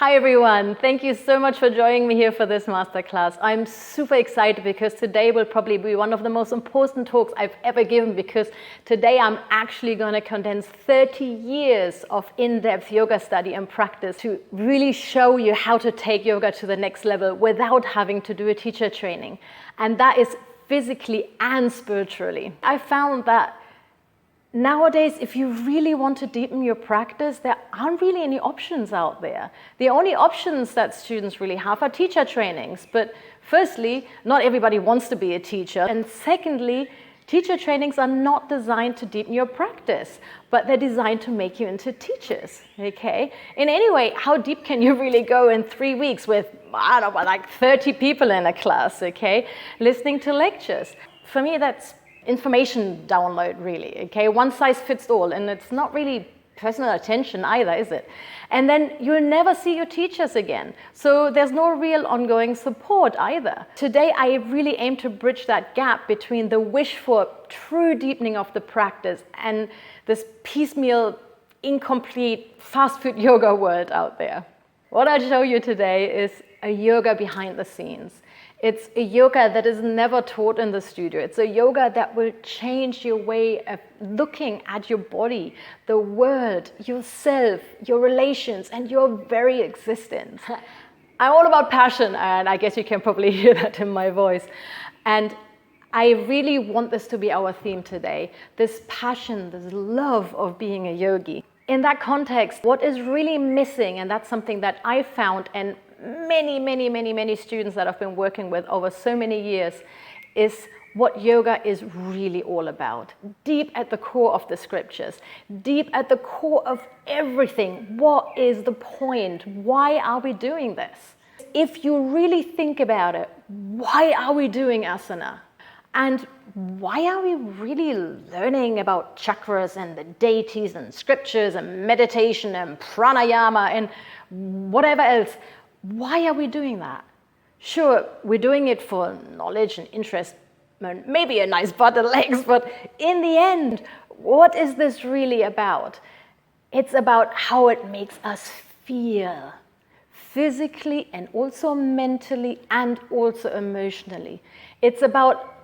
Hi everyone, thank you so much for joining me here for this masterclass. I'm super excited because today will probably be one of the most important talks I've ever given, because today I'm actually going to condense 30 years of in-depth yoga study and practice to really show you how to take yoga to the next level without having to do a teacher training. And that is physically and spiritually. I found that nowadays, if you really want to deepen your practice, there aren't really any options out there. The only options that students really have are teacher trainings. But firstly, not everybody wants to be a teacher. And secondly, teacher trainings are not designed to deepen your practice, but they're designed to make you into teachers, okay? In any way, how deep can you really go in 3 weeks with, I don't know, like 30 people in a class, okay? Listening to lectures. For me, that's information download, really, okay? One size fits all, and it's not really personal attention either, is it? And then you'll never see your teachers again. So there's no real ongoing support either. Today, I really aim to bridge that gap between the wish for true deepening of the practice and this piecemeal, incomplete, fast food yoga world out there. What I'll show you today is a yoga behind the scenes. It's a yoga that is never taught in the studio. It's a yoga that will change your way of looking at your body, the world, yourself, your relations, and your very existence. I'm all about passion, and I guess you can probably hear that in my voice. And I really want this to be our theme today, this passion, this love of being a yogi. In that context, what is really missing, and that's something that I found, and many students that I've been working with over so many years, is what yoga is really all about. Deep at the core of the scriptures, deep at the core of everything. What is the point? Why are we doing this? If you really think about it, why are we doing asana? And why are we really learning about chakras and the deities and scriptures and meditation and pranayama and whatever else? Why are we doing that? Sure, we're doing it for knowledge and interest, and maybe a nice butt and legs, but in the end, what is this really about? It's about how it makes us feel, physically and also mentally and also emotionally. It's about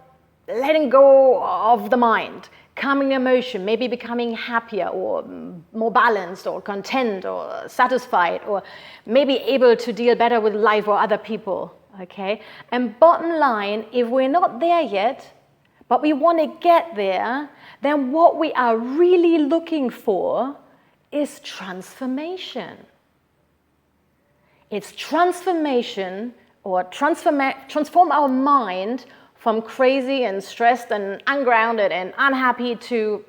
letting go of the mind, calming emotion, maybe becoming happier or more balanced or content or satisfied, or maybe able to deal better with life or other people, okay? And bottom line, if we're not there yet, but we want to get there, then what we are really looking for is transformation. It's transformation, or transform our mind from crazy and stressed and ungrounded and unhappy to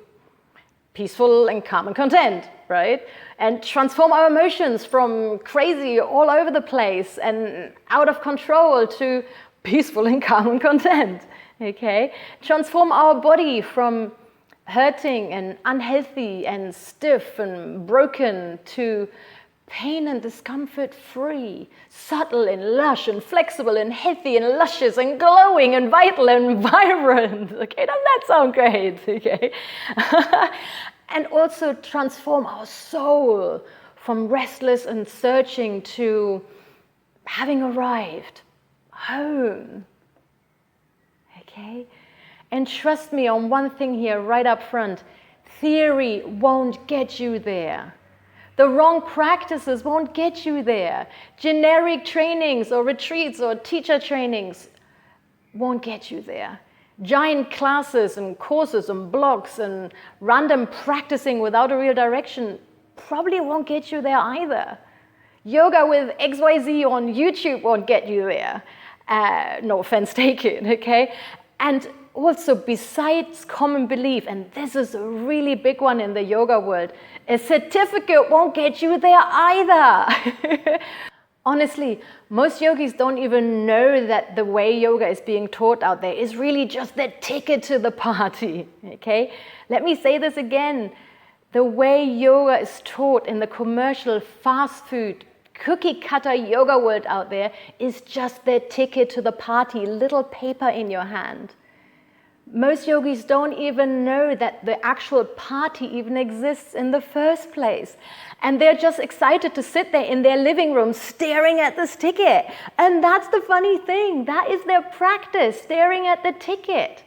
peaceful and calm and content, right? And transform our emotions from crazy all over the place and out of control to peaceful and calm and content, okay? Transform our body from hurting and unhealthy and stiff and broken to pain and discomfort free, subtle and lush and flexible and healthy and luscious and glowing and vital and vibrant. Okay, doesn't that sound great? Okay. And also transform our soul from restless and searching to having arrived home. Okay. And trust me on one thing here right up front, theory won't get you there. The wrong practices won't get you there. Generic trainings or retreats or teacher trainings won't get you there. Giant classes and courses and blogs and random practicing without a real direction probably won't get you there either. Yoga with XYZ on YouTube won't get you there. No offense taken, okay? And also, besides common belief, and this is a really big one in the yoga world, a certificate won't get you there either. Honestly, most yogis don't even know that the way yoga is being taught out there is really just the ticket to the party, okay? Let me say this again. The way yoga is taught in the commercial fast food, cookie cutter yoga world out there is just the ticket to the party, little paper in your hand. Most yogis don't even know that the actual party even exists in the first place. And they're just excited to sit there in their living room staring at this ticket. And that's the funny thing. That is their practice, staring at the ticket.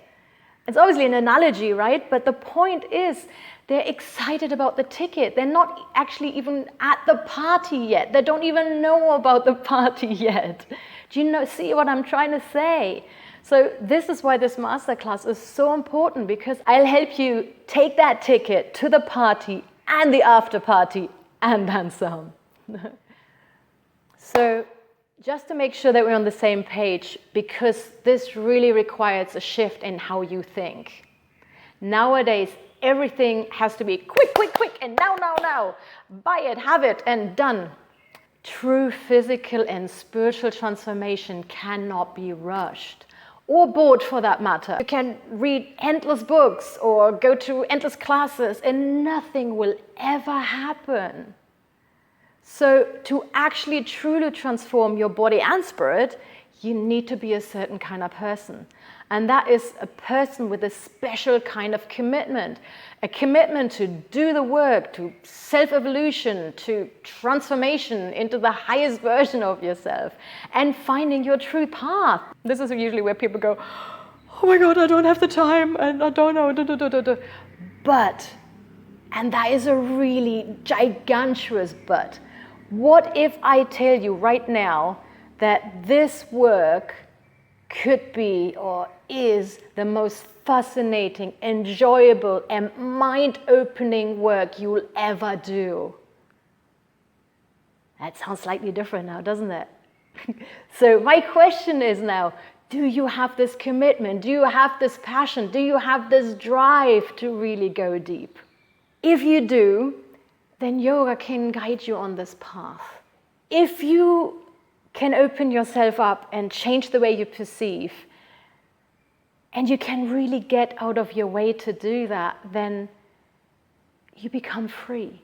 It's obviously an analogy, right? But the point is, they're excited about the ticket. They're not actually even at the party yet. They don't even know about the party yet. Do you see what I'm trying to say? So this is why this masterclass is so important, because I'll help you take that ticket to the party and the after party and then some. So just to make sure that we're on the same page, because this really requires a shift in how you think. Nowadays, everything has to be quick, quick, quick, and now. Buy it, have it, and done. True physical and spiritual transformation cannot be rushed. Or bought, for that matter. You can read endless books or go to endless classes and nothing will ever happen. So to actually truly transform your body and spirit, you need to be a certain kind of person. And that is a person with a special kind of commitment. A commitment to do the work, to self-evolution, to transformation into the highest version of yourself, and finding your true path. This is usually where people go, oh my God, I don't have the time, and I don't know, But, and that is a really gigantuous but, what if I tell you right now that this work could be or is the most fascinating, enjoyable, and mind-opening work you will ever do? That sounds slightly different now, doesn't it? So my question is now, do you have this commitment? Do you have this passion? Do you have this drive to really go deep? If you do, then yoga can guide you on this path. If you can open yourself up and change the way you perceive, and you can really get out of your way to do that, then you become free.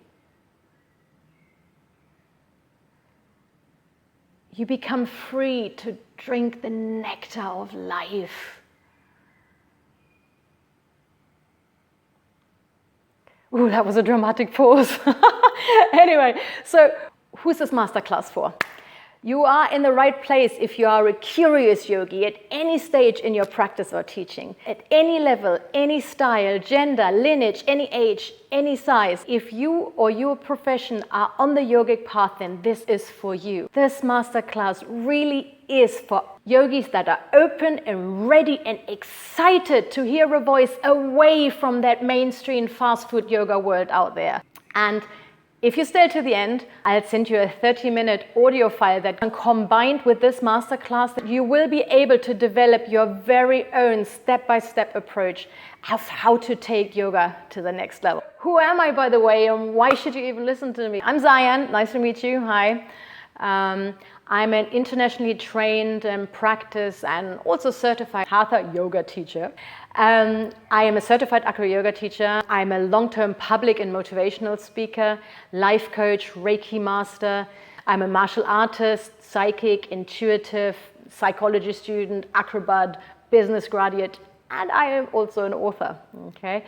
You become free to drink the nectar of life. Ooh, that was a dramatic pause. Anyway, so who's this masterclass for? You are in the right place if you are a curious yogi at any stage in your practice or teaching, at any level, any style, gender, lineage, any age, any size. If you or your profession are on the yogic path, then this is for you. This masterclass really is for yogis that are open and ready and excited to hear a voice away from that mainstream fast food yoga world out there. And if you stay to the end, I'll send you a 30-minute audio file that, combined with this masterclass, you will be able to develop your very own step-by-step approach of how to take yoga to the next level. Who am I, by the way, and why should you even listen to me? I'm Zayan. Nice to meet you. Hi. I'm an internationally trained and practice and also certified Hatha yoga teacher. I am a certified Acro yoga teacher. I'm a long-term public and motivational speaker, life coach, Reiki master. I'm a martial artist, psychic, intuitive, psychology student, acrobat, business graduate, and I am also an author. Okay.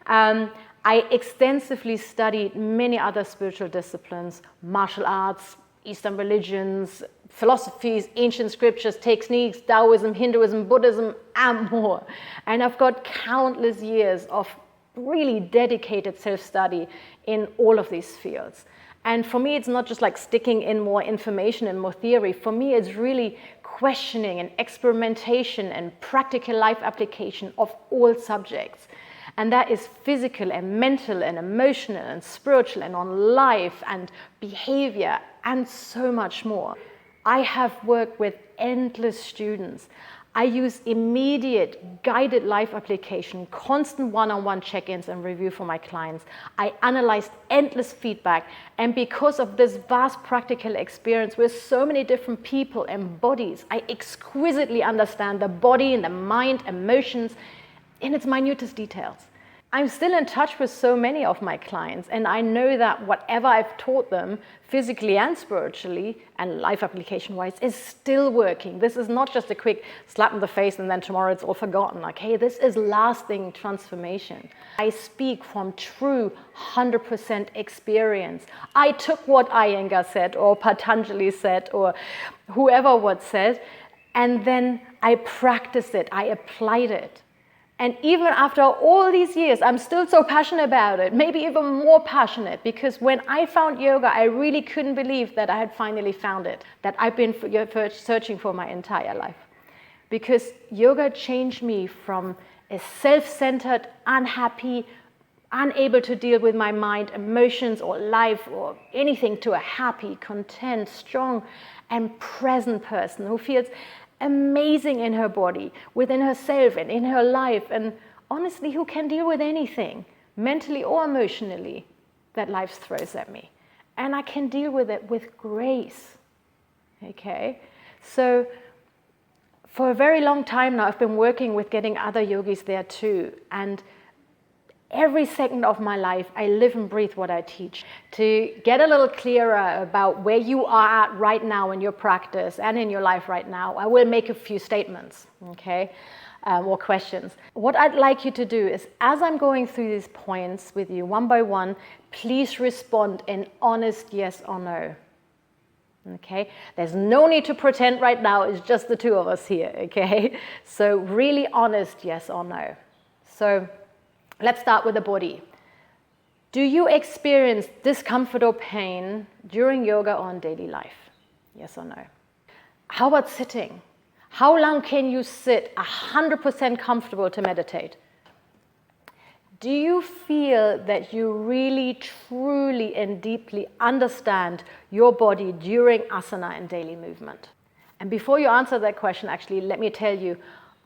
I extensively studied many other spiritual disciplines, martial arts, Eastern religions, philosophies, ancient scriptures, techniques, Taoism, Hinduism, Buddhism, and more. And I've got countless years of really dedicated self-study in all of these fields. And for me, it's not just like sticking in more information and more theory. For me, it's really questioning and experimentation and practical life application of all subjects. And that is physical and mental and emotional and spiritual and on life and behavior and so much more. I have worked with endless students. I use immediate guided life application, constant one-on-one check-ins and review for my clients. I analyzed endless feedback, and because of this vast practical experience with so many different people and bodies, I exquisitely understand the body and the mind, emotions in its minutest details. I'm still in touch with so many of my clients, and I know that whatever I've taught them physically and spiritually and life application wise is still working. This is not just a quick slap in the face and then tomorrow it's all forgotten. Okay, this is lasting transformation. I speak from true 100% experience. I took what Iyengar said or Patanjali said or whoever what said, and then I practiced it, I applied it. And even after all these years, I'm still so passionate about it, maybe even more passionate, because when I found yoga, I really couldn't believe that I had finally found it, that I've been searching for my entire life. Because yoga changed me from a self-centered, unhappy, unable to deal with my mind, emotions, or life, or anything, to a happy, content, strong, and present person who feels amazing in her body, within herself and in her life, and honestly, who can deal with anything, mentally or emotionally, that life throws at me. And I can deal with it with grace. Okay? So for a very long time now, I've been working with getting other yogis there too. And every second of my life, I live and breathe what I teach. To get a little clearer about where you are at right now in your practice and in your life right now, I will make a few statements, okay, or questions. What I'd like you to do is, as I'm going through these points with you one by one, please respond in honest yes or no. Okay, there's no need to pretend right now, it's just the two of us here, okay? So really honest yes or no. So let's start with the body. Do you experience discomfort or pain during yoga or in daily life? Yes or no? How about sitting? How long can you sit 100% comfortable to meditate? Do you feel that you really, truly, and deeply understand your body during asana and daily movement? And before you answer that question, actually, let me tell you,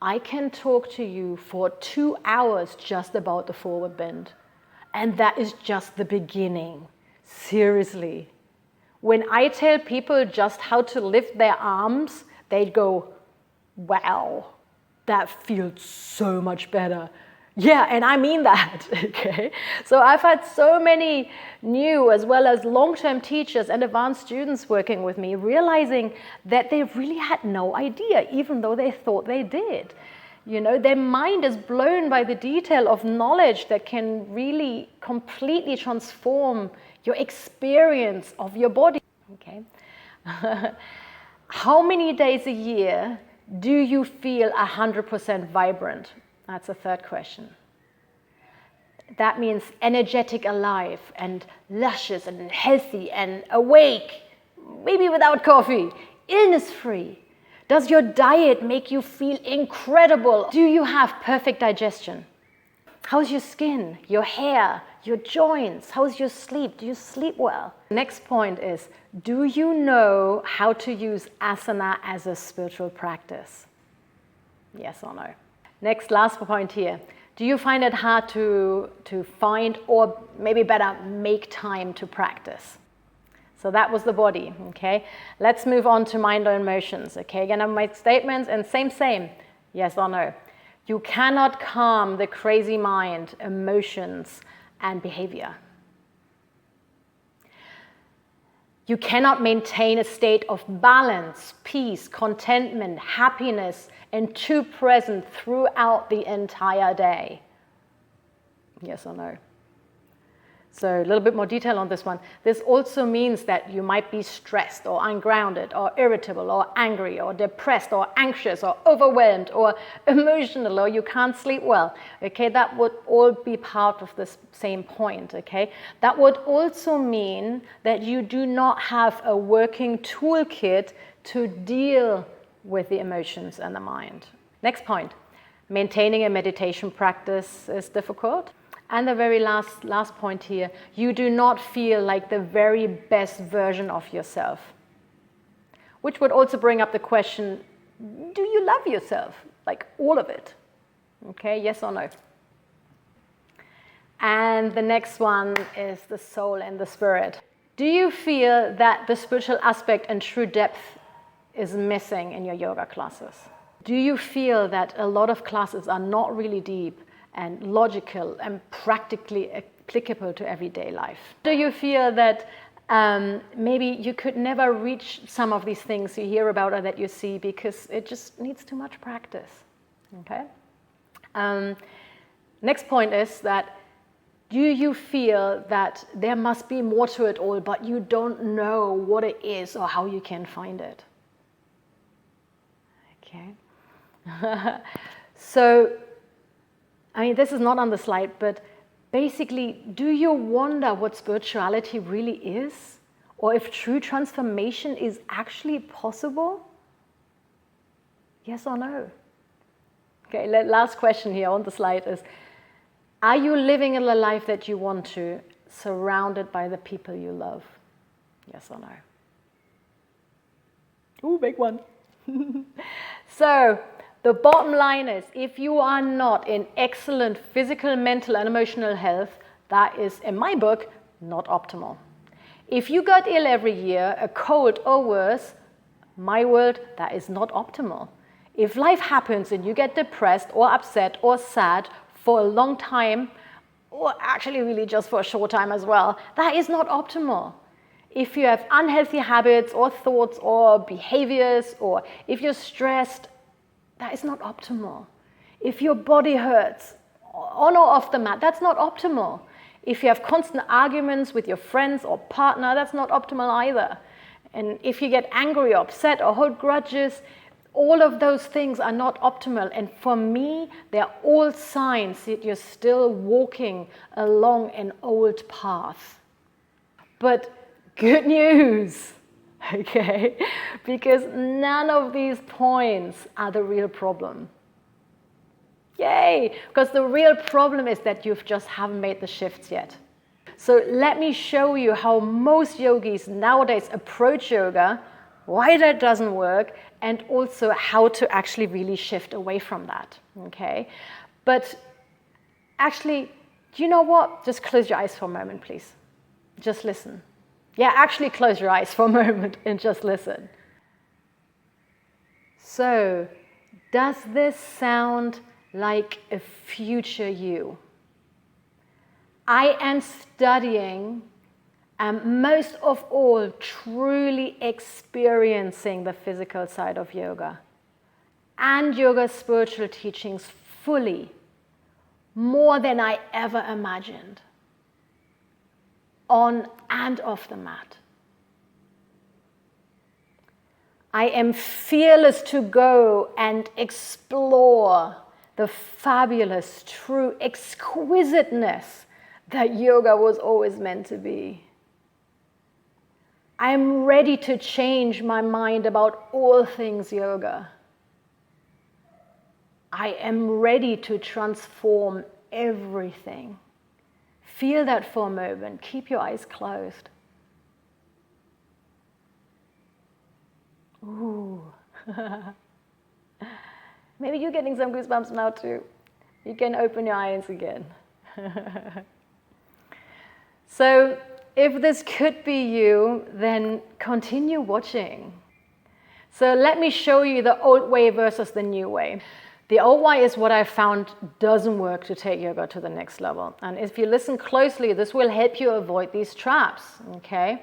I can talk to you for 2 hours just about the forward bend. And that is just the beginning. Seriously. When I tell people just how to lift their arms, they go, wow, that feels so much better. Yeah, and I mean that, okay? So I've had so many new as well as long-term teachers and advanced students working with me, realizing that they really had no idea, even though they thought they did. You know, their mind is blown by the detail of knowledge that can really completely transform your experience of your body, okay? How many days a year do you feel 100% vibrant? That's the third question. That means energetic, alive, and luscious, and healthy, and awake, maybe without coffee, illness-free. Does your diet make you feel incredible? Do you have perfect digestion? How's your skin, your hair, your joints? How's your sleep? Do you sleep well? Next point is, do you know how to use asana as a spiritual practice? Yes or no? Next, last point here. Do you find it hard to find, or maybe better, make time to practice? So that was the body, okay? Let's move on to mind or emotions, okay? Again, I've made statements and same, yes or no. You cannot calm the crazy mind, emotions, and behavior. You cannot maintain a state of balance, peace, contentment, happiness, and true present throughout the entire day. Yes or no? So a little bit more detail on this one. This also means that you might be stressed or ungrounded or irritable or angry or depressed or anxious or overwhelmed or emotional, or you can't sleep well. Okay, that would all be part of this same point. Okay, that would also mean that you do not have a working toolkit to deal with the emotions and the mind. Next point, maintaining a meditation practice is difficult. And the very last point here, you do not feel like the very best version of yourself. Which would also bring up the question, do you love yourself? Like all of it? Okay, yes or no? And the next one is the soul and the spirit. Do you feel that the spiritual aspect and true depth is missing in your yoga classes? Do you feel that a lot of classes are not really deep and logical and practically applicable to everyday life. Do you feel that maybe you could never reach some of these things you hear about or that you see because it just needs too much practice? Okay. Next point is that, do you feel that there must be more to it all, but you don't know what it is or how you can find it? Okay. So, I mean, this is not on the slide, but basically, do you wonder what spirituality really is? Or if true transformation is actually possible? Yes or no? Okay, last question here on the slide is, are you living in the life that you want to, surrounded by the people you love? Yes or no? Ooh, big one. So, the bottom line is, if you are not in excellent physical, mental, and emotional health, that is, in my book, not optimal. If you got ill every year, a cold or worse, my word, that is not optimal. If life happens and you get depressed or upset or sad for a long time, or actually really just for a short time as well, that is not optimal. If you have unhealthy habits or thoughts or behaviors, or if you're stressed, that is not optimal. If your body hurts on or off the mat, that's not optimal. If you have constant arguments with your friends or partner, that's not optimal either. And if you get angry or upset or hold grudges, all of those things are not optimal. And for me, they're all signs that you're still walking along an old path. But good news, okay? Because none of these points are the real problem. Yay! Because the real problem is that you just haven't made the shifts yet. So let me show you how most yogis nowadays approach yoga, why that doesn't work, and also how to actually really shift away from that, okay? But actually, do you know what? Just close your eyes for a moment, please. Just listen. Yeah, actually close your eyes for a moment and just listen. So, does this sound like a future you? I am studying and most of all, truly experiencing the physical side of yoga and yoga's spiritual teachings fully, more than I ever imagined, on and off the mat. I am fearless to go and explore the fabulous, true exquisiteness that yoga was always meant to be. I'm ready to change my mind about all things yoga. I am ready to transform everything. Feel that for a moment. Keep your eyes closed. Ooh. Maybe you're getting some goosebumps now too. You can open your eyes again. So, if this could be you, then continue watching. So let me show you the old way versus the new way. The old way is what I found doesn't work to take yoga to the next level. And if you listen closely, this will help you avoid these traps, okay?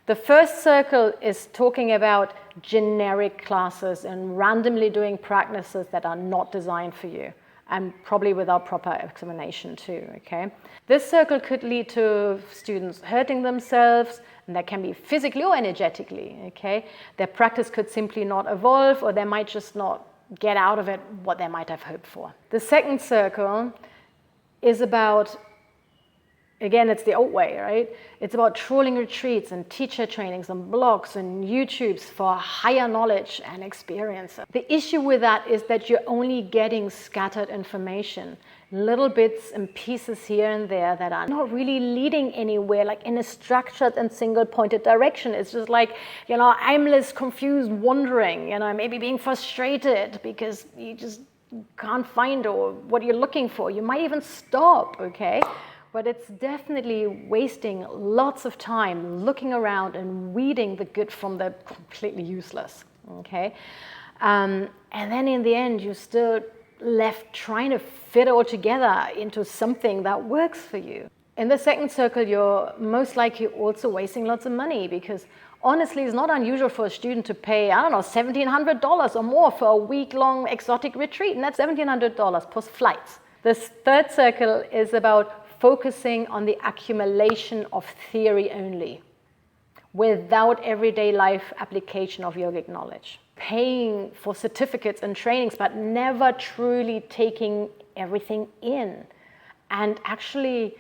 The first circle is talking about generic classes and randomly doing practices that are not designed for you, and probably without proper examination too, okay? This circle could lead to students hurting themselves, and that can be physically or energetically, okay? Their practice could simply not evolve, or they might just not get out of it what they might have hoped for. The second circle is about, again, it's the old way, right? It's about trawling retreats and teacher trainings and blogs and YouTubes for higher knowledge and experience. The issue with that is that you're only getting scattered information, little bits and pieces here and there that are not really leading anywhere, like in a structured and single-pointed direction. It's just like, aimless, confused, wandering, maybe being frustrated because you just can't find or what you're looking for. You might even stop, okay? But it's definitely wasting lots of time looking around and weeding the good from the completely useless, okay? And then in the end, you still left trying to fit it all together into something that works for you. In the second circle, you're most likely also wasting lots of money, because honestly, it's not unusual for a student to pay, I don't know, $1,700 or more for a week-long exotic retreat, and that's $1,700 plus flights. This third circle is about focusing on the accumulation of theory only, without everyday life application of yogic knowledge. Paying for certificates and trainings, but never truly taking everything in, and actually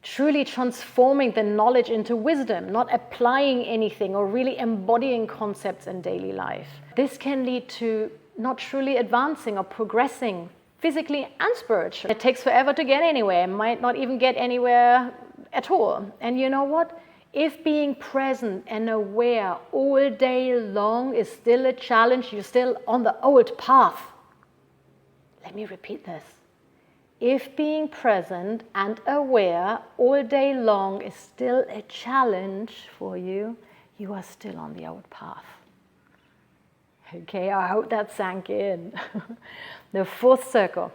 truly transforming the knowledge into wisdom, not applying anything or really embodying concepts in daily life. This can lead to not truly advancing or progressing physically and spiritually. It takes forever to get anywhere, might not even get anywhere at all. And you know what? If being present and aware all day long is still a challenge, you're still on the old path. Let me repeat this. If being present and aware all day long is still a challenge for you, you are still on the old path. Okay, I hope that sank in. The fourth circle,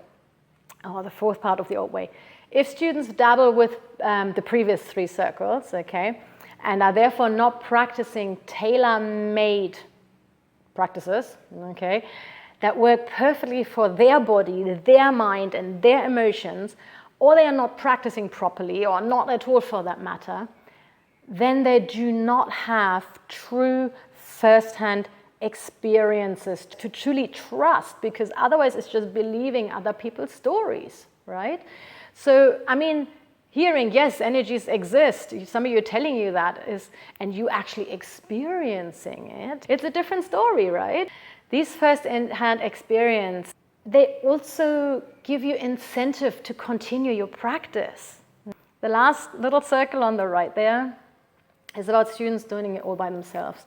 or the fourth part of the old way. If students dabble with the previous three circles, okay, and are therefore not practicing tailor-made practices, okay, that work perfectly for their body, their mind, and their emotions, or they are not practicing properly, or not at all for that matter, then they do not have true first-hand experiences to truly trust, because otherwise it's just believing other people's stories, right? So, I mean, hearing, yes, energies exist, some of you are telling you that, and you actually experiencing it, it's a different story, right? These first-hand experience, they also give you incentive to continue your practice. The last little circle on the right there is about students doing it all by themselves.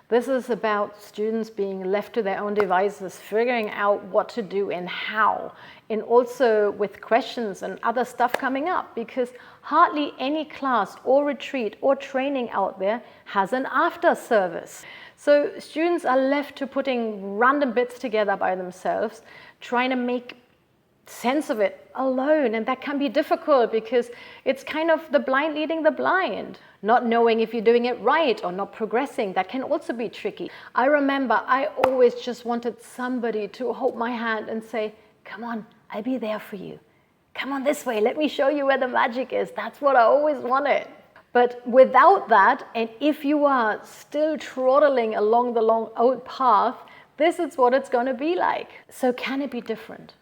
This is about students being left to their own devices, figuring out what to do and how, and also with questions and other stuff coming up, because hardly any class or retreat or training out there has an after service. So students are left to putting random bits together by themselves, trying to make sense of it alone, and that can be difficult because it's kind of the blind leading the blind. Not knowing if you're doing it right or not progressing, that can also be tricky. I remember I always just wanted somebody to hold my hand and say, come on, I'll be there for you. Come on this way, let me show you where the magic is. That's what I always wanted. But without that, and if you are still trotting along the long old path, this is what it's going to be like. So can it be different?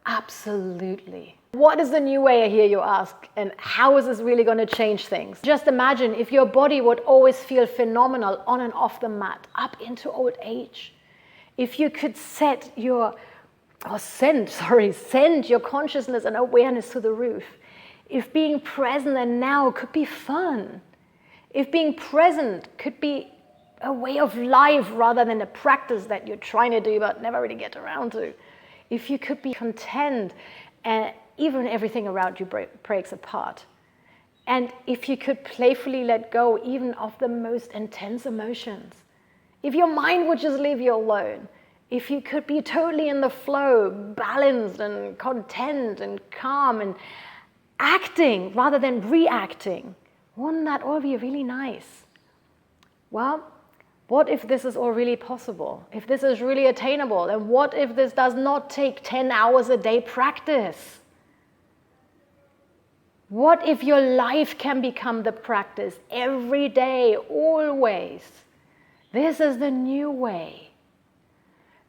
Absolutely. What is the new way, I hear you ask, and how is this really going to change things? Just imagine if your body would always feel phenomenal on and off the mat, up into old age. If you could send your consciousness and awareness to the roof. If being present and now could be fun. If being present could be a way of life rather than a practice that you're trying to do but never really get around to. If you could be content and even everything around you breaks apart. And if you could playfully let go even of the most intense emotions. If your mind would just leave you alone. If you could be totally in the flow, balanced and content and calm and acting rather than reacting. Wouldn't that all be really nice? Well, what if this is all really possible? If this is really attainable? And what if this does not take 10 hours a day practice? What if your life can become the practice every day, always? This is the new way.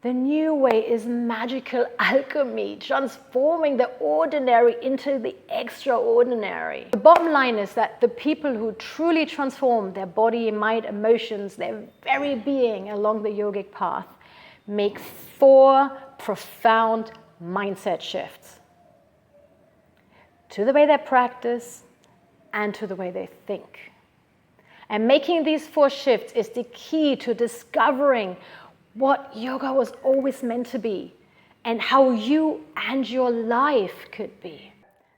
The new way is magical alchemy, transforming the ordinary into the extraordinary. The bottom line is that the people who truly transform their body, mind, emotions, their very being along the yogic path, make 4 profound mindset shifts. To the way they practice and to the way they think. And making these 4 shifts is the key to discovering what yoga was always meant to be, and how you and your life could be.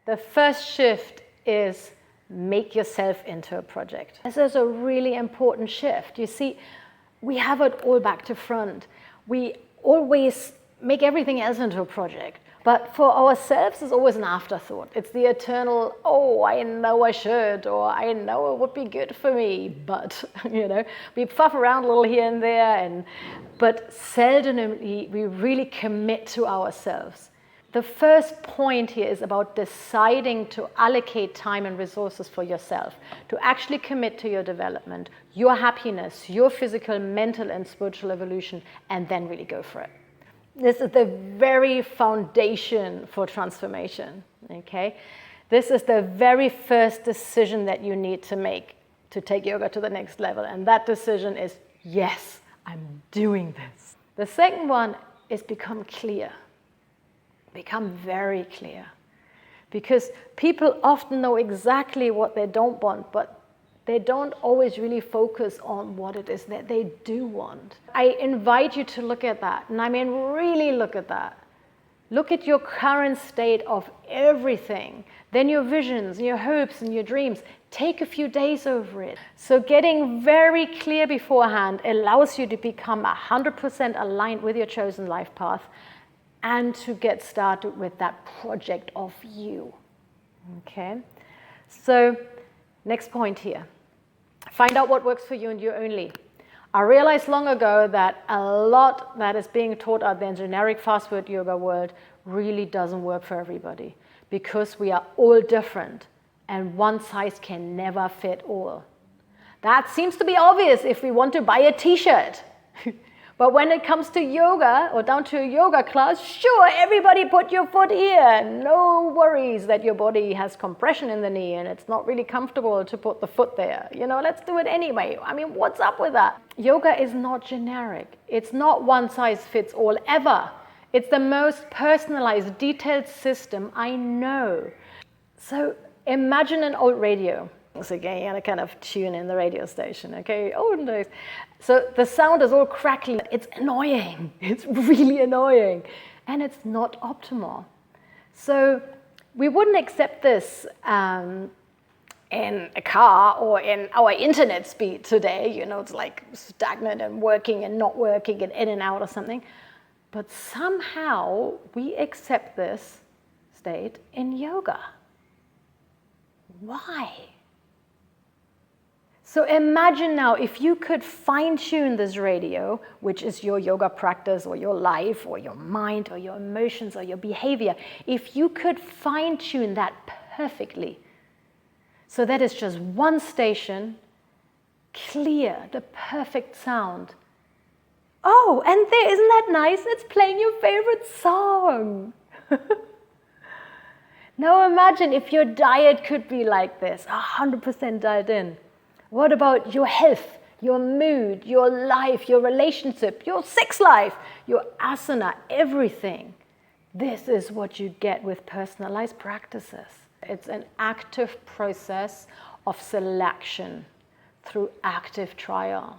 The first shift is make yourself into a project. This is a really important shift. You see, we have it all back to front. We always make everything else into a project. But for ourselves, it's always an afterthought. It's the eternal, oh, I know I should, or I know it would be good for me, but, we puff around a little here and there, but seldomly we really commit to ourselves. The first point here is about deciding to allocate time and resources for yourself, to actually commit to your development, your happiness, your physical, mental, and spiritual evolution, and then really go for it. This is the very foundation for transformation, okay? This is the very first decision that you need to make to take yoga to the next level, and that decision is, yes, I'm doing this. The second one is become clear. Become very clear, because people often know exactly what they don't want, but they don't always really focus on what it is that they do want. I invite you to look at that, and I mean really look at that. Look at your current state of everything, then your visions, your hopes, and your dreams. Take a few days over it. So getting very clear beforehand allows you to become 100% aligned with your chosen life path, and to get started with that project of you, okay? So, next point here. Find out what works for you and you only. I realized long ago that a lot that is being taught out there in generic fast food yoga world really doesn't work for everybody, because we are all different and one size can never fit all. That seems to be obvious if we want to buy a t-shirt. But when it comes to yoga, or down to a yoga class, sure, everybody put your foot here. No worries that your body has compression in the knee and it's not really comfortable to put the foot there. Let's do it anyway. I mean, what's up with that? Yoga is not generic. It's not one size fits all ever. It's the most personalized, detailed system I know. So imagine an old radio. So again, you gotta kind of tune in the radio station, okay? Olden days. So the sound is all crackly. It's annoying. It's really annoying. And it's not optimal. So we wouldn't accept this in a car or in our internet speed today. It's like stagnant and working and not working and in and out or something. But somehow we accept this state in yoga. Why? So imagine now if you could fine-tune this radio, which is your yoga practice or your life or your mind or your emotions or your behavior, if you could fine-tune that perfectly, so that it's just one station, clear, the perfect sound. Oh, and there, isn't that nice? It's playing your favorite song. Now imagine if your diet could be like this, 100% dialed in. What about your health, your mood, your life, your relationship, your sex life, your asana, everything? This is what you get with personalized practices. It's an active process of selection through active trial.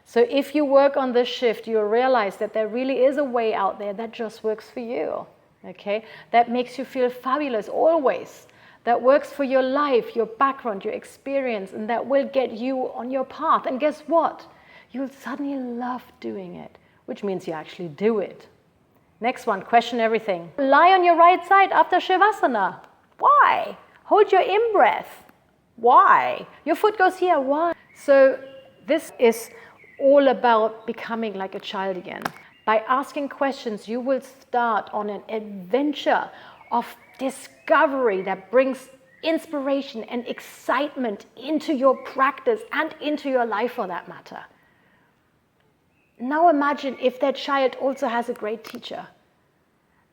So if you work on this shift, you'll realize that there really is a way out there that just works for you, okay? That makes you feel fabulous always. That works for your life, your background, your experience, and that will get you on your path. And guess what? You'll suddenly love doing it, which means you actually do it. Next one, question everything. Lie on your right side after Shavasana. Why? Hold your in-breath. Why? Your foot goes here. Why? So this is all about becoming like a child again. By asking questions, you will start on an adventure of discovery that brings inspiration and excitement into your practice and into your life for that matter. Now imagine if that child also has a great teacher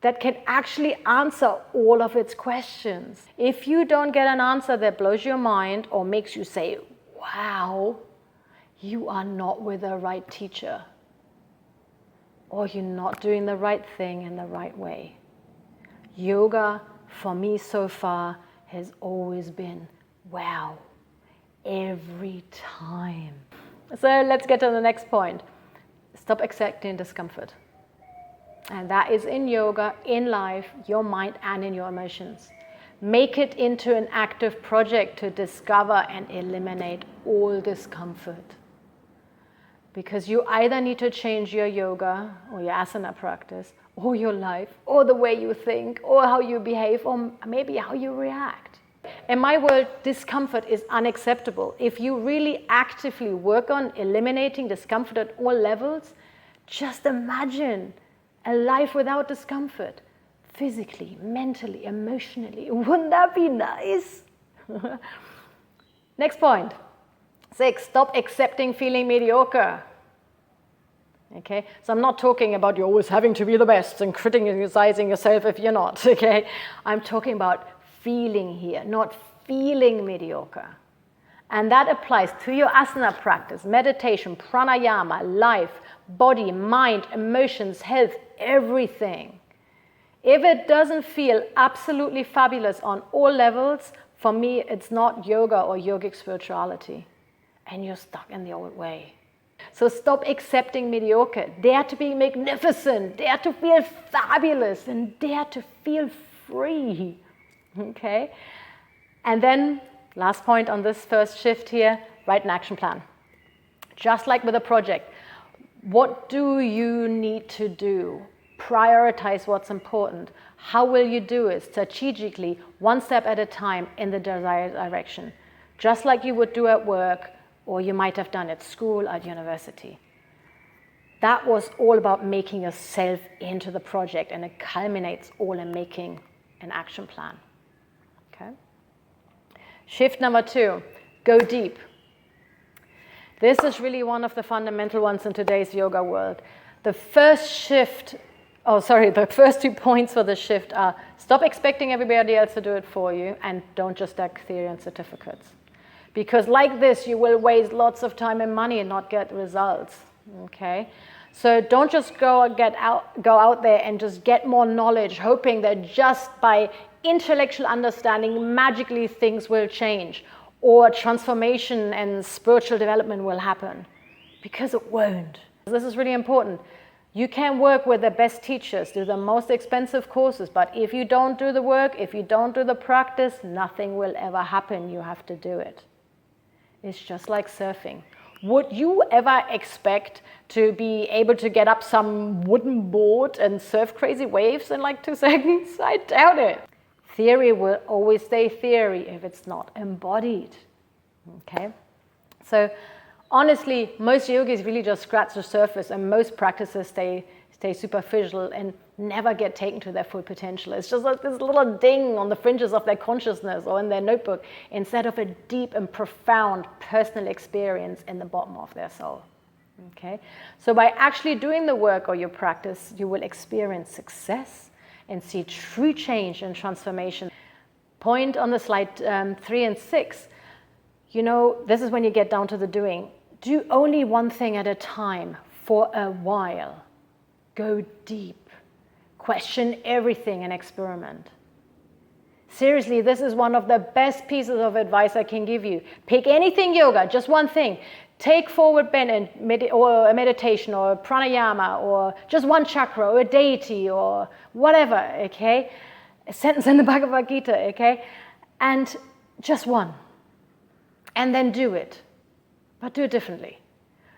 that can actually answer all of its questions. If you don't get an answer that blows your mind or makes you say, wow, you are not with the right teacher, or you're not doing the right thing in the right way. Yoga, for me so far, has always been wow, every time. So let's get to the next point. Stop accepting discomfort. And that is in yoga, in life, your mind, and in your emotions. Make it into an active project to discover and eliminate all discomfort. Because you either need to change your yoga or your asana practice, or your life, or the way you think, or how you behave, or maybe how you react. In my world, discomfort is unacceptable. If you really actively work on eliminating discomfort at all levels, just imagine a life without discomfort. Physically, mentally, emotionally. Wouldn't that be nice? Next point. 6, stop accepting feeling mediocre. Okay, so I'm not talking about you always having to be the best and criticizing yourself if you're not, okay? I'm talking about feeling here, not feeling mediocre. And that applies to your asana practice, meditation, pranayama, life, body, mind, emotions, health, everything. If it doesn't feel absolutely fabulous on all levels, for me, it's not yoga or yogic spirituality. And you're stuck in the old way. So stop accepting mediocre. Dare to be magnificent. Dare to feel fabulous. And dare to feel free. Okay? And then, last point on this first shift here, write an action plan. Just like with a project. What do you need to do? Prioritize what's important. How will you do it? Strategically, one step at a time in the desired direction. Just like you would do at work, or you might have done at school, at university. That was all about making yourself into the project, and it culminates all in making an action plan. Okay? Shift number 2, go deep. This is really one of the fundamental ones in today's yoga world. The first 2 points for the shift are stop expecting everybody else to do it for you, and don't just stack theory and certificates. Because like this, you will waste lots of time and money and not get results, okay? So don't just go out there and just get more knowledge, hoping that just by intellectual understanding, magically things will change, or transformation and spiritual development will happen. Because it won't. This is really important. You can work with the best teachers, do the most expensive courses, but if you don't do the work, if you don't do the practice, nothing will ever happen. You have to do it. It's just like surfing. Would you ever expect to be able to get up some wooden board and surf crazy waves in like 2 seconds? I doubt it. Theory will always stay theory if it's not embodied. Okay? So honestly, most yogis really just scratch the surface, and most practices stay superficial and never get taken to their full potential. It's just like this little ding on the fringes of their consciousness or in their notebook, instead of a deep and profound personal experience in the bottom of their soul. Okay? So by actually doing the work or your practice, you will experience success and see true change and transformation. Point on the slide 3 and 6, this is when you get down to the doing. Do only one thing at a time for a while. Go deep. Question everything and experiment. Seriously, this is one of the best pieces of advice I can give you. Pick anything yoga, just one thing. Take forward bend or a meditation or a pranayama or just one chakra or a deity or whatever, okay? A sentence in the Bhagavad Gita, okay? And just one. And then do it. But do it differently.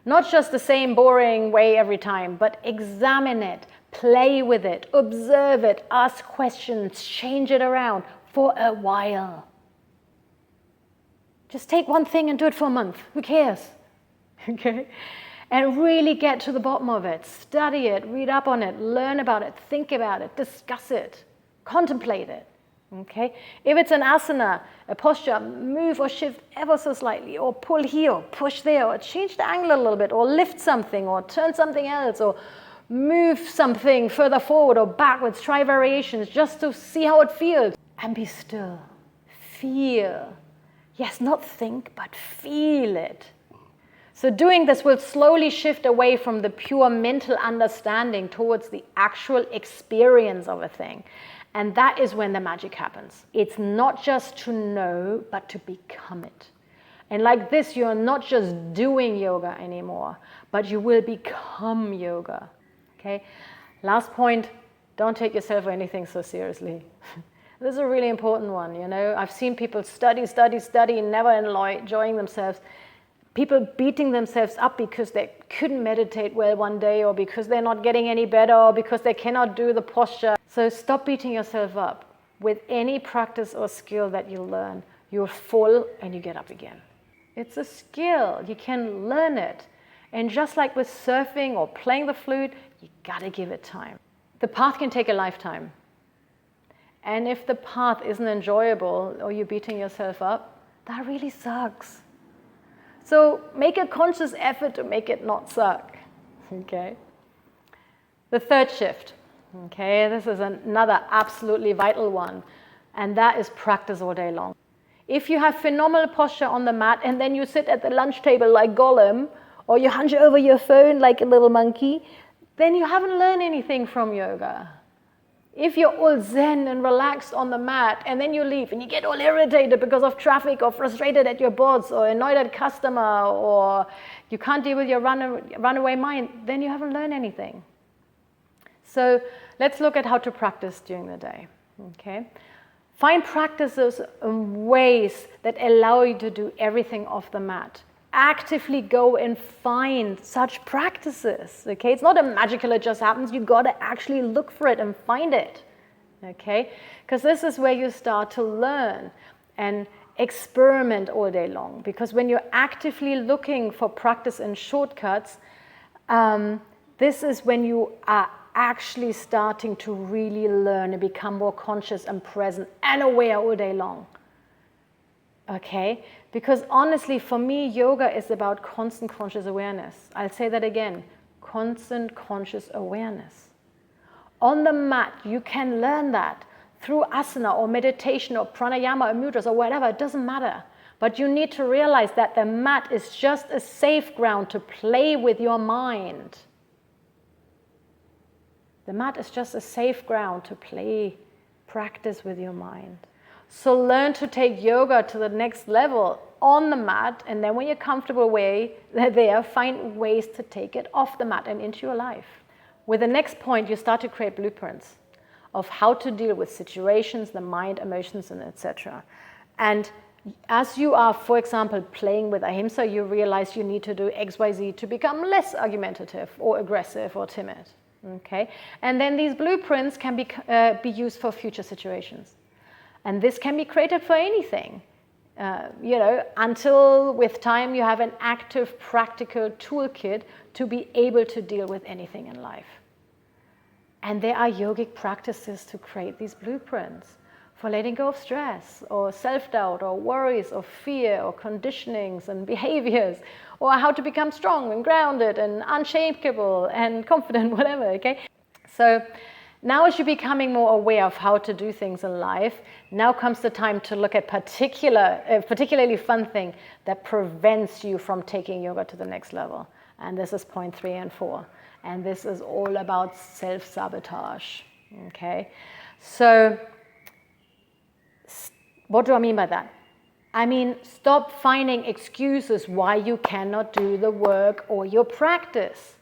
Not just the same boring way every time, but examine it, play with it, observe it, ask questions, change it around for a while. Just take one thing and do it for a month. Who cares? Okay? And really get to the bottom of it. Study it, read up on it, learn about it, think about it, discuss it, contemplate it. Okay? If it's an asana, a posture, move or shift ever so slightly, or pull here, or push there, or change the angle a little bit, or lift something, or turn something else, or move something further forward or backwards, try variations just to see how it feels. And be still. Feel. Yes, not think, but feel it. So doing this will slowly shift away from the pure mental understanding towards the actual experience of a thing. And that is when the magic happens. It's not just to know, but to become it. And like this, you're not just doing yoga anymore, but you will become yoga. Okay? Last point, don't take yourself or anything so seriously. This is a really important one, I've seen people study, never enjoying themselves. people beating themselves up because they couldn't meditate well one day, or because they're not getting any better, or because they cannot do the posture. So stop beating yourself up. With any practice or skill that you learn, you'll fall and you get up again. It's a skill. You can learn it. And just like with surfing or playing the flute, you gotta give it time. The path can take a lifetime. And if the path isn't enjoyable, or you're beating yourself up, that really sucks. So make a conscious effort to make it not suck, okay? The third shift, okay? This is another absolutely vital one, and that is practice all day long. If you have phenomenal posture on the mat and then you sit at the lunch table like Gollum, or you hunch over your phone like a little monkey, then you haven't learned anything from yoga. If you're all zen and relaxed on the mat and then you leave and you get all irritated because of traffic, or frustrated at your boss, or annoyed at customer, or you can't deal with your runaway mind, then you haven't learned anything. So let's look at how to practice during the day. Okay? Find practices and ways that allow you to do everything off the mat. Actively go and find such practices, okay? It's not a magical, it just happens. You got to actually look for it and find it, okay? Because this is where you start to learn and experiment all day long. Because when you're actively looking for practice and shortcuts, this is when you are actually starting to really learn and become more conscious and present and aware all day long. Okay? Because honestly, for me, yoga is about constant conscious awareness. I'll say that again. Constant conscious awareness. On the mat, you can learn that through asana or meditation or pranayama or mudras or whatever. It doesn't matter. But you need to realize that the mat is just a safe ground to play with your mind. The mat is just a safe ground to practice with your mind. So learn to take yoga to the next level on the mat, and then when you're comfortable there, find ways to take it off the mat and into your life. With the next point, you start to create blueprints of how to deal with situations, the mind, emotions, and etc. And as you are, for example, playing with ahimsa, you realize you need to do XYZ to become less argumentative or aggressive or timid. Okay? And then these blueprints can be used for future situations. And this can be created for anything, until with time you have an active, practical toolkit to be able to deal with anything in life. And there are yogic practices to create these blueprints for letting go of stress, or self-doubt, or worries, or fear, or conditionings and behaviors, or how to become strong and grounded and unshakable and confident, whatever, okay? So now as you're becoming more aware of how to do things in life, now comes the time to look at particularly fun thing that prevents you from taking yoga to the next level. And this is point 3 and 4. And this is all about self-sabotage, okay? So what do I mean by that? I mean, stop finding excuses why you cannot do the work or your practice.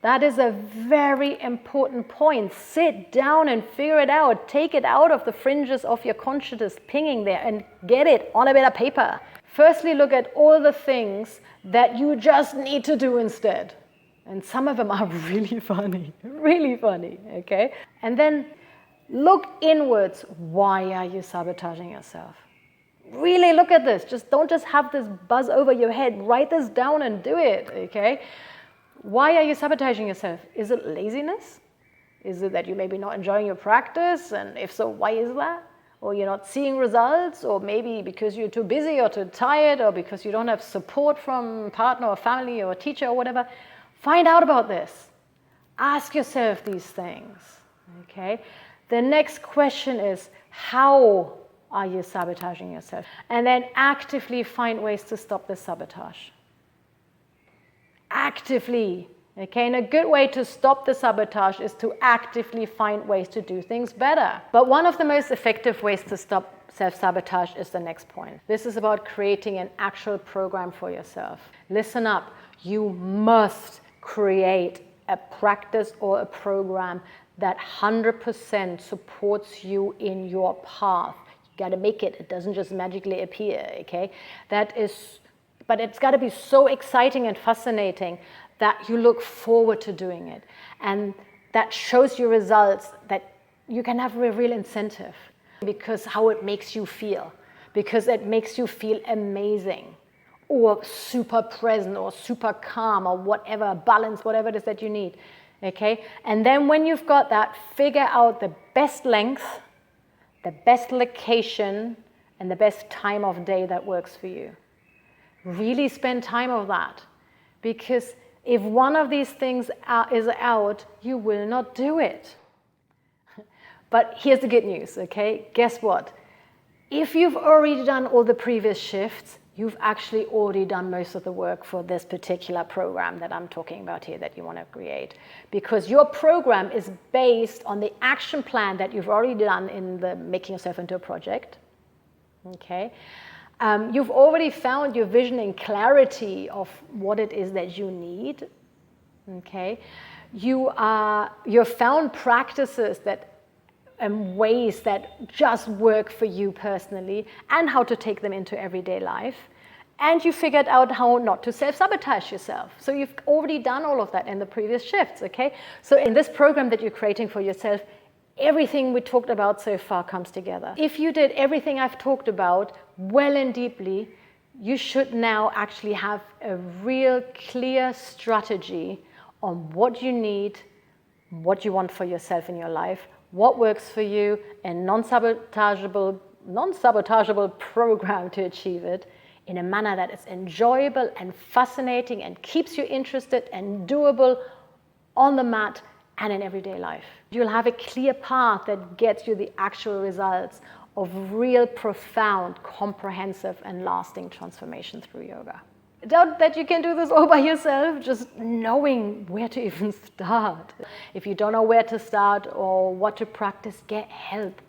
That is a very important point. Sit down and figure it out. Take it out of the fringes of your consciousness pinging there and get it on a bit of paper. Firstly, look at all the things that you just need to do instead. And some of them are really funny, okay? And then look inwards. Why are you sabotaging yourself? Really look at this. Don't just have this buzz over your head. Write this down and do it, okay? Why are you sabotaging yourself? Is it laziness? Is it that you may be not enjoying your practice? And if so, why is that? Or you're not seeing results? Or maybe because you're too busy or too tired, or because you don't have support from a partner or family or a teacher or whatever? Find out about this. Ask yourself these things, okay? The next question is, how are you sabotaging yourself? And then actively find ways to stop this sabotage. Actively, okay? And a good way to stop the sabotage is to actively find ways to do things better. But one of the most effective ways to stop self-sabotage is the next point. This is about creating an actual program for yourself. Listen up. You must create a practice or a program that 100% supports you in your path. You got to make it. It doesn't just magically appear, okay? That is But it's got to be so exciting and fascinating that you look forward to doing it. And that shows you results, that you can have a real incentive because how it makes you feel, because it makes you feel amazing or super present or super calm or whatever, balance, whatever it is that you need. Okay? And then when you've got that, figure out the best length, the best location, and the best time of day that works for you. Really spend time on that, because if one of these things is out, you will not do it. But here's the good news, okay? Guess what? If you've already done all the previous shifts, you've actually already done most of the work for this particular program that I'm talking about here that you want to create. Because your program is based on the action plan that you've already done in the Making Yourself into a Project. Okay? You've already found your vision and clarity of what it is that you need. Okay? You've found practices that and ways that just work for you personally and how to take them into everyday life. And you figured out how not to self-sabotage yourself. So you've already done all of that in the previous shifts, okay? So in this program that you're creating for yourself, everything we talked about so far comes together. If you did everything I've talked about well and deeply, you should now actually have a real clear strategy on what you need, what you want for yourself in your life, what works for you, a non-sabotageable program to achieve it in a manner that is enjoyable and fascinating and keeps you interested and doable on the mat and in everyday life. You'll have a clear path that gets you the actual results of real, profound, comprehensive, and lasting transformation through yoga. Doubt that you can do this all by yourself, just knowing where to even start. If you don't know where to start or what to practice, get help.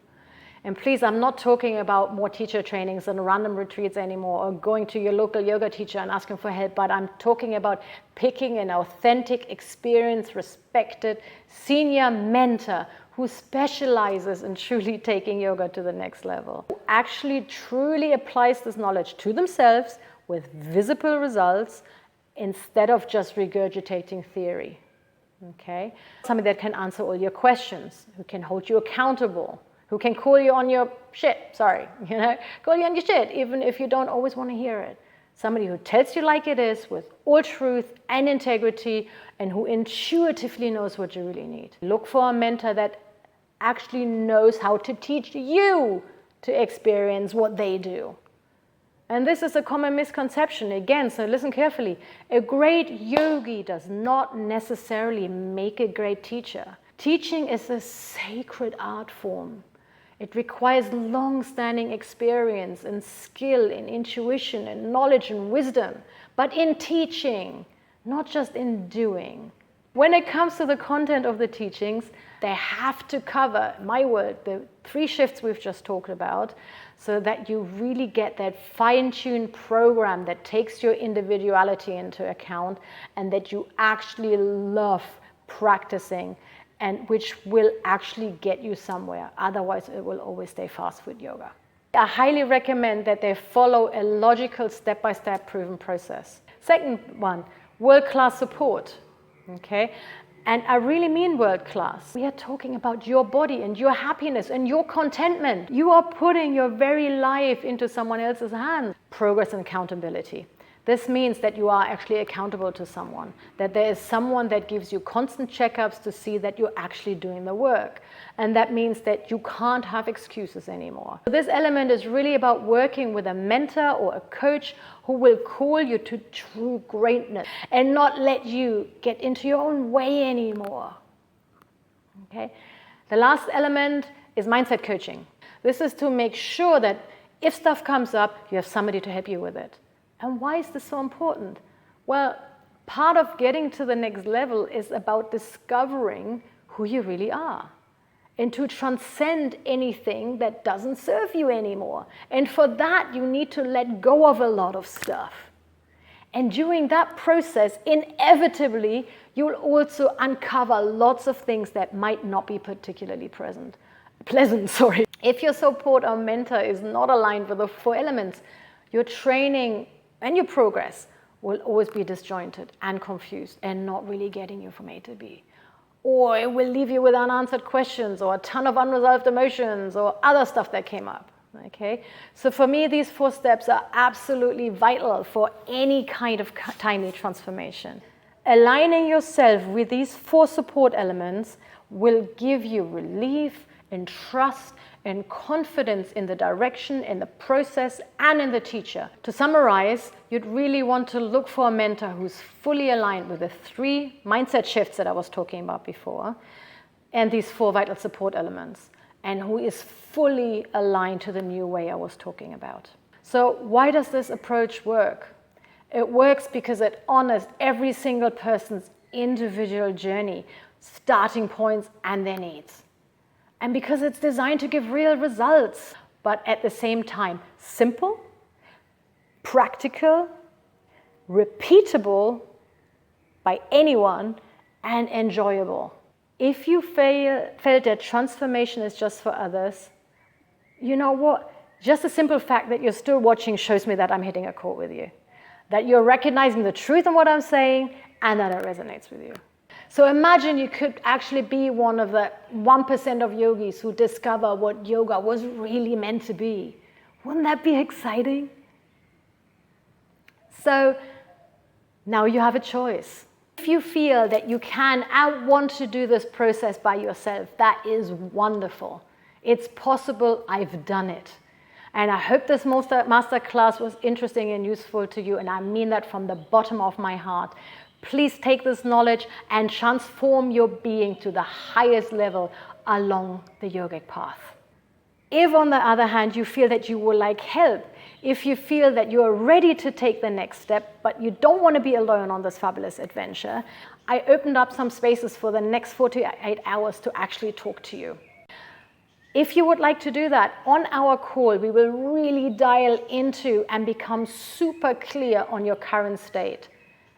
And please, I'm not talking about more teacher trainings and random retreats anymore, or going to your local yoga teacher and asking for help, but I'm talking about picking an authentic, experienced, respected senior mentor who specializes in truly taking yoga to the next level, who actually truly applies this knowledge to themselves with visible results instead of just regurgitating theory. Okay? Somebody that can answer all your questions, who can hold you accountable, who can call you on your shit, call you on your shit, even if you don't always want to hear it. Somebody who tells you like it is with all truth and integrity, and who intuitively knows what you really need. Look for a mentor that actually knows how to teach you to experience what they do. And this is a common misconception, again, so listen carefully. A great yogi does not necessarily make a great teacher. Teaching is a sacred art form. It requires long-standing experience and skill and intuition and knowledge and wisdom, but in teaching, not just in doing. When it comes to the content of the teachings, they have to cover, in my word, the 3 shifts we've just talked about, so that you really get that fine-tuned program that takes your individuality into account and that you actually love practicing, and which will actually get you somewhere. Otherwise, it will always stay fast food yoga. I highly recommend that they follow a logical step-by-step proven process. Second one, world-class support. Okay? And I really mean world-class. We are talking about your body and your happiness and your contentment. You are putting your very life into someone else's hands. Progress and accountability. This means that you are actually accountable to someone, that there is someone that gives you constant checkups to see that you're actually doing the work. And that means that you can't have excuses anymore. This element is really about working with a mentor or a coach who will call you to true greatness and not let you get into your own way anymore. Okay? The last element is mindset coaching. This is to make sure that if stuff comes up, you have somebody to help you with it. And why is this so important? Well, part of getting to the next level is about discovering who you really are and to transcend anything that doesn't serve you anymore. And for that, you need to let go of a lot of stuff. And during that process, inevitably, you'll also uncover lots of things that might not be particularly pleasant. If your support or mentor is not aligned with the 4 elements, you're training and your progress will always be disjointed and confused and not really getting you from A to B. Or it will leave you with unanswered questions or a ton of unresolved emotions or other stuff that came up. Okay? So for me, these 4 steps are absolutely vital for any kind of tiny transformation. Aligning yourself with these 4 support elements will give you relief and trust and confidence in the direction, in the process, and in the teacher. To summarize, you'd really want to look for a mentor who's fully aligned with the 3 mindset shifts that I was talking about before, and these 4 vital support elements, and who is fully aligned to the new way I was talking about. So why does this approach work? It works because it honors every single person's individual journey, starting points, and their needs. And because it's designed to give real results, but at the same time, simple, practical, repeatable by anyone, and enjoyable. If you felt that transformation is just for others, you know what? Just the simple fact that you're still watching shows me that I'm hitting a chord with you, that you're recognizing the truth in what I'm saying, and that it resonates with you. So imagine you could actually be one of the 1% of yogis who discover what yoga was really meant to be. Wouldn't that be exciting? So now you have a choice. If you feel that you can and want to do this process by yourself, that is wonderful. It's possible. I've done it. And I hope this masterclass was interesting and useful to you, and I mean that from the bottom of my heart. Please take this knowledge and transform your being to the highest level along the yogic path. If, on the other hand, you feel that you would like help, if you feel that you are ready to take the next step, but you don't want to be alone on this fabulous adventure, I opened up some spaces for the next 48 hours to actually talk to you. If you would like to do that, on our call, we will really dial into and become super clear on your current state,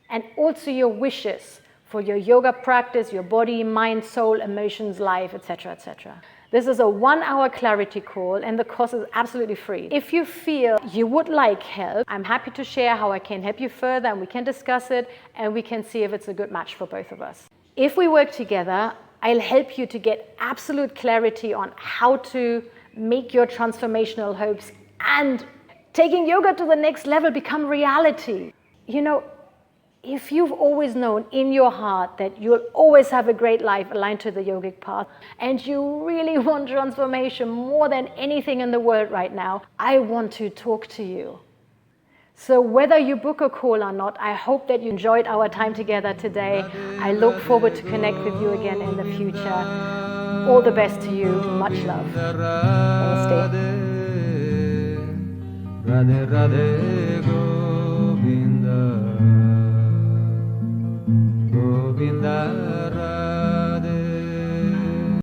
and also your wishes for your yoga practice, your body, mind, soul, emotions, life, etc., etc. This is a 1-hour clarity call, and the course is absolutely free. If you feel you would like help, I'm happy to share how I can help you further, and we can discuss it, and we can see if it's a good match for both of us. If we work together, I'll help you to get absolute clarity on how to make your transformational hopes and taking yoga to the next level become reality. You know, if you've always known in your heart that you'll always have a great life aligned to the yogic path, and you really want transformation more than anything in the world right now, I want to talk to you. So whether you book a call or not, I hope that you enjoyed our time together today. I look forward to connect with you again in the future. All the best to you. Much love. Namaste.